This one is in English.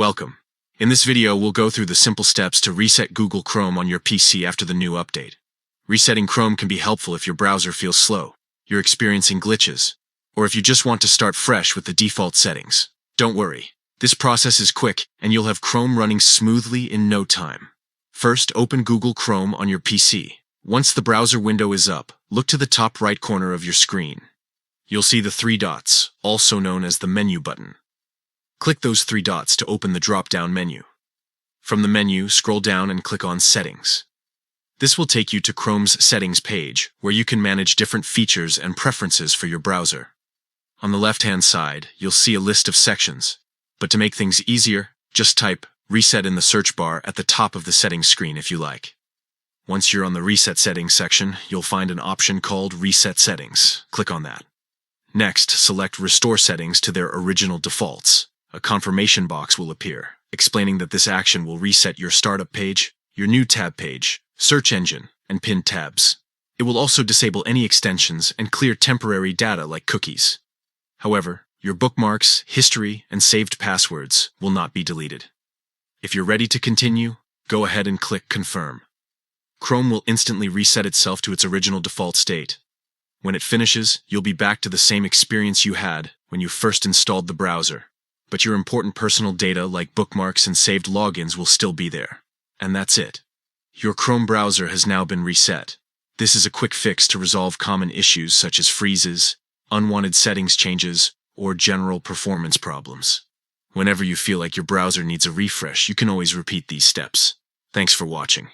Welcome. In this video, we'll go through the simple steps to reset Google Chrome on your PC after the new update. Resetting Chrome can be helpful if your browser feels slow, you're experiencing glitches, or if you just want to start fresh with the default settings. Don't worry. This process is quick, and you'll have Chrome running smoothly in no time. First, open Google Chrome on your PC. Once the browser window is up, look to the top right corner of your screen. You'll see the three dots, also known as the menu button. Click those three dots to open the drop-down menu. From the menu, scroll down and click on Settings. This will take you to Chrome's Settings page, where you can manage different features and preferences for your browser. On the left-hand side, you'll see a list of sections. But to make things easier, just type Reset in the search bar at the top of the settings screen if you like. Once you're on the Reset Settings section, you'll find an option called Reset Settings. Click on that. Next, select Restore Settings to their original defaults. A confirmation box will appear, explaining that this action will reset your startup page, your new tab page, search engine, and pinned tabs. It will also disable any extensions and clear temporary data like cookies. However, your bookmarks, history, and saved passwords will not be deleted. If you're ready to continue, go ahead and click Confirm. Chrome will instantly reset itself to its original default state. When it finishes, you'll be back to the same experience you had when you first installed the browser. But your important personal data like bookmarks and saved logins will still be there. And that's it. Your Chrome browser has now been reset. This is a quick fix to resolve common issues such as freezes, unwanted settings changes, or general performance problems. Whenever you feel like your browser needs a refresh, you can always repeat these steps. Thanks for watching.